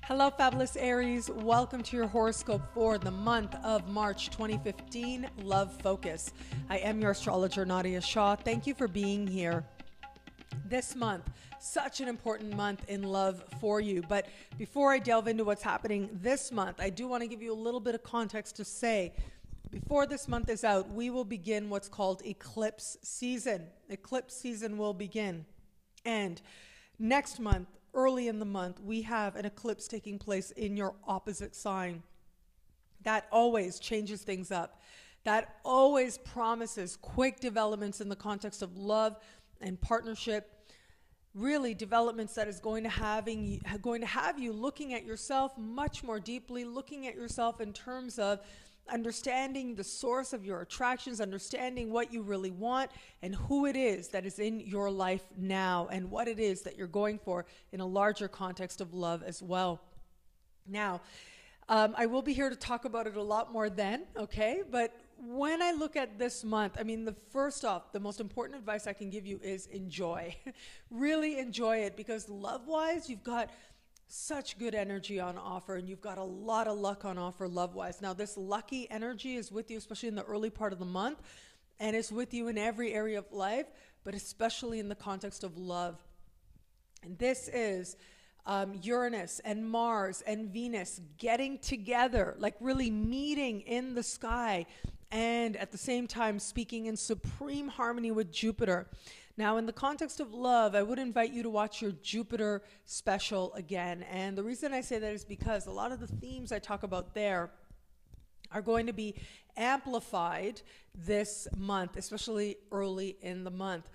Hello, fabulous Aries. Welcome to your horoscope for the month of March 2015, Love Focus. I am your astrologer, Nadiya Shah. Thank you for being here. This month, such an important month in love for you. But before I delve into what's happening this month, I do want to give you a little bit of context to say, before this month is out, we will begin what's called eclipse season. Eclipse season will begin. And next month, early in the month, we have an eclipse taking place in your opposite sign. That always changes things up. That always promises quick developments in the context of love and partnership. Really developments that is going to have you looking at yourself much more deeply, looking at yourself in terms of understanding the source of your attractions, understanding what you really want and who it is that is in your life now and what it is that you're going for in a larger context of love as well. Now, I will be here to talk about it a lot more then, okay? But when I look at this month, I mean, the most important advice I can give you is enjoy. Really enjoy it, because love-wise, you've got such good energy on offer, and you've got a lot of luck on offer love-wise. Now, this lucky energy is with you, especially in the early part of the month, and it's with you in every area of life, but especially in the context of love. And this is Uranus and Mars and Venus getting together, like really meeting in the sky, and at the same time speaking in supreme harmony with Jupiter. Now, in the context of love, I would invite you to watch your Jupiter special again. And the reason I say that is because a lot of the themes I talk about there are going to be amplified this month, especially early in the month.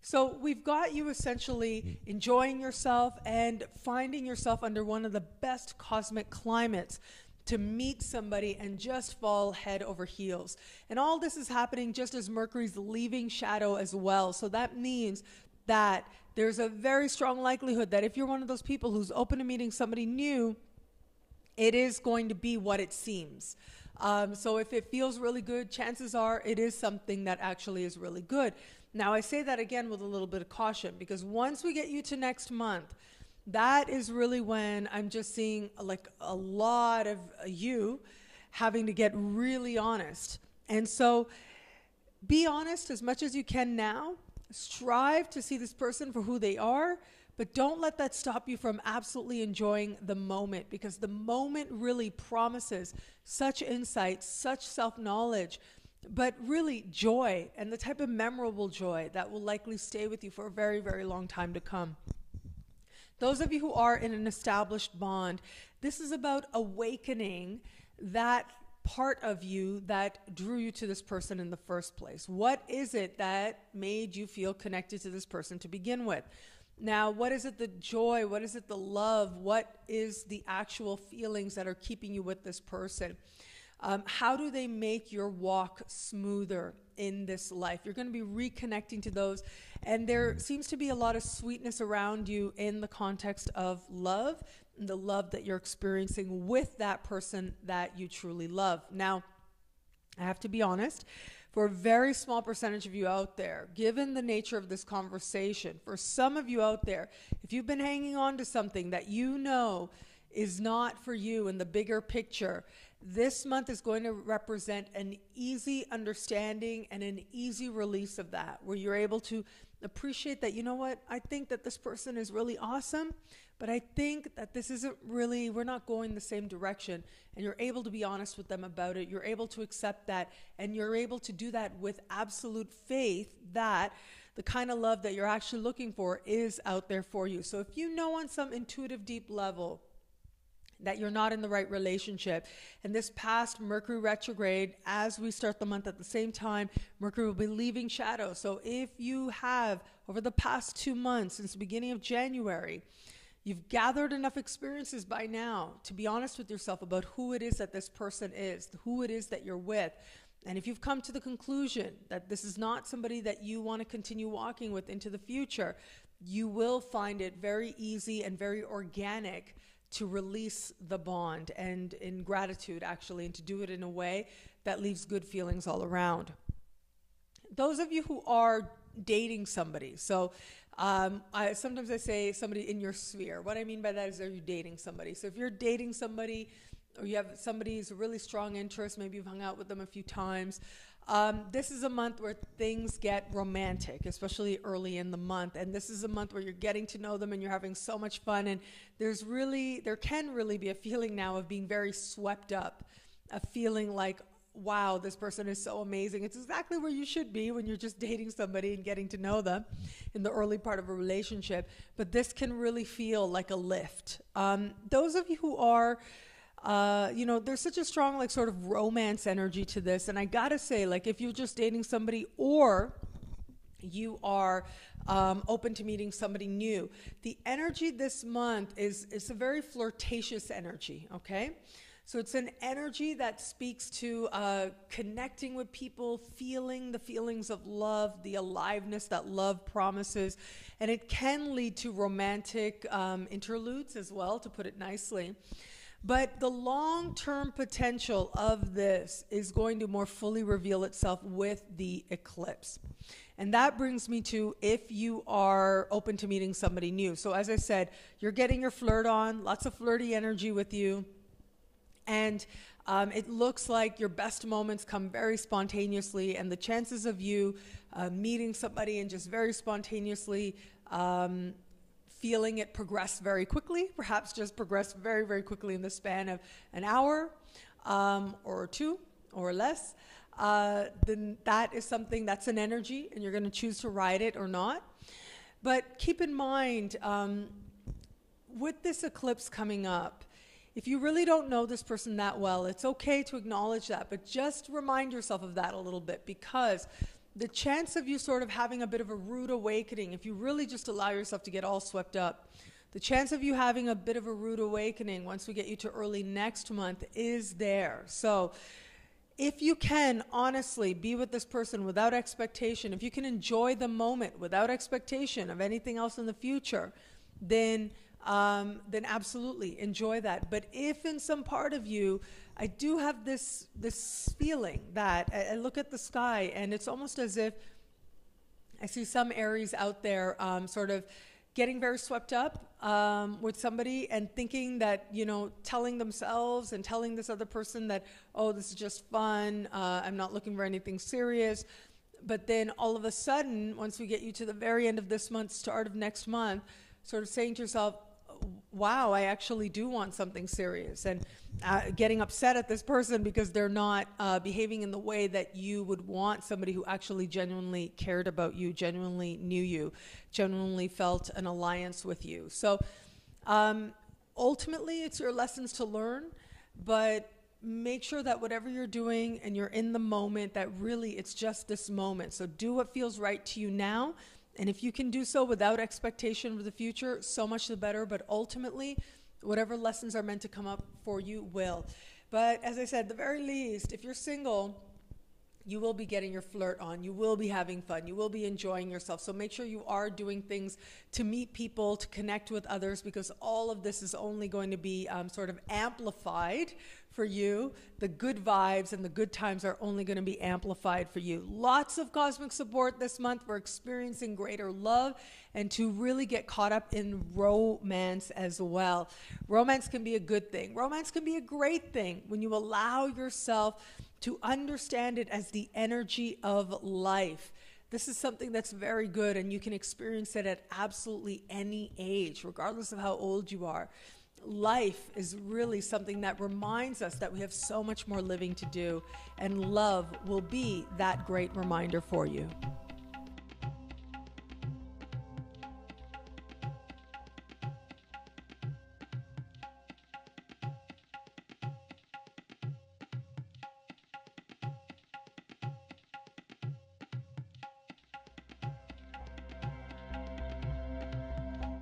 So we've got you essentially enjoying yourself and finding yourself under one of the best cosmic climates to meet somebody and just fall head over heels. And all this is happening just as Mercury's leaving shadow as well. So that means that there's a very strong likelihood that if you're one of those people who's open to meeting somebody new, it is going to be what it seems. So if it feels really good, chances are it is something that actually is really good. Now, I say that again with a little bit of caution, because once we get you to next month, that is really when I'm just seeing like a lot of you having to get really honest. And so be honest as much as you can now. Strive to see this person for who they are, but don't let that stop you from absolutely enjoying the moment, because the moment really promises such insight, such self-knowledge, but really joy, and the type of memorable joy that will likely stay with you for a very, very long time to come. Those of you who are in an established bond, this is about awakening that part of you that drew you to this person in the first place. What is it that made you feel connected to this person to begin with? Now, what is it the joy? What is it the love? What is the actual feelings that are keeping you with this person? How do they make your walk smoother in this life? You're going to be reconnecting to those, and there seems to be a lot of sweetness around you in the context of love, and the love that you're experiencing with that person that you truly love. Now, I have to be honest, for a very small percentage of you out there, given the nature of this conversation, for some of you out there, if you've been hanging on to something that you know is not for you in the bigger picture, this month is going to represent an easy understanding and an easy release of that, where you're able to appreciate that, you know what, I think that this person is really awesome, but I think that this isn't really, we're not going the same direction. And you're able to be honest with them about it. You're able to accept that, and you're able to do that with absolute faith that the kind of love that you're actually looking for is out there for you. So if you know on some intuitive deep level that you're not in the right relationship, and this past Mercury retrograde, as we start the month at the same time, Mercury will be leaving shadow. So if you have, over the past 2 months, since the beginning of January, you've gathered enough experiences by now to be honest with yourself about who it is that this person is, who it is that you're with. And if you've come to the conclusion that this is not somebody that you want to continue walking with into the future, you will find it very easy and very organic to release the bond, and in gratitude actually, and to do it in a way that leaves good feelings all around. Those of you who are dating somebody, so Sometimes I say somebody in your sphere. What I mean by that is, are you dating somebody? So if you're dating somebody, or you have somebody who's a really strong interest, maybe you've hung out with them a few times, this is a month where things get romantic, especially early in the month. And this is a month where you're getting to know them and you're having so much fun. And there can really be a feeling now of being very swept up, a feeling like, wow, this person is so amazing. It's exactly where you should be when you're just dating somebody and getting to know them in the early part of a relationship. But this can really feel like a lift. Those of you who are, there's such a strong, like, sort of romance energy to this. And I gotta say, like, if you're just dating somebody, or you are open to meeting somebody new, the energy this month is a very flirtatious energy, okay? So it's an energy that speaks to connecting with people, feeling the feelings of love, the aliveness that love promises. And it can lead to romantic interludes as well, to put it nicely. But the long-term potential of this is going to more fully reveal itself with the eclipse. And that brings me to, if you are open to meeting somebody new. So as I said, you're getting your flirt on, lots of flirty energy with you. And it looks like your best moments come very spontaneously, and the chances of you meeting somebody and just very spontaneously feeling it progress very quickly, perhaps just progress very, very quickly in the span of an hour or two or less, then that is something, that's an energy, and you're going to choose to ride it or not. But keep in mind, with this eclipse coming up, if you really don't know this person that well, it's okay to acknowledge that, but just remind yourself of that a little bit, because the chance of you sort of having a bit of a rude awakening, if you really just allow yourself to get all swept up, the chance of you having a bit of a rude awakening once we get you to early next month is there. So if you can honestly be with this person without expectation, if you can enjoy the moment without expectation of anything else in the future, then absolutely enjoy that. But if in some part of you, I do have this feeling that I look at the sky and it's almost as if I see some Aries out there sort of getting very swept up with somebody and thinking that, telling themselves and telling this other person that, oh, this is just fun, I'm not looking for anything serious. But then all of a sudden, once we get you to the very end of this month, start of next month, sort of saying to yourself, wow, I actually do want something serious, and getting upset at this person because they're not behaving in the way that you would want somebody who actually genuinely cared about you, genuinely knew you, genuinely felt an alliance with you. So ultimately, it's your lessons to learn, but make sure that whatever you're doing and you're in the moment, that really it's just this moment. So do what feels right to you now. And if you can do so without expectation for the future, so much the better. But ultimately, whatever lessons are meant to come up for you will. But as I said, at the very least, if you're single, you will be getting your flirt on. You will be having fun. You will be enjoying yourself. So make sure you are doing things to meet people, to connect with others, because all of this is only going to be sort of amplified for you. The good vibes and the good times are only going to be amplified for you. Lots of cosmic support this month for experiencing greater love and to really get caught up in romance as well. Romance can be a good thing. Romance can be a great thing when you allow yourself to understand it as the energy of life. This is something that's very good, and you can experience it at absolutely any age, regardless of how old you are. Life is really something that reminds us that we have so much more living to do, and love will be that great reminder for you.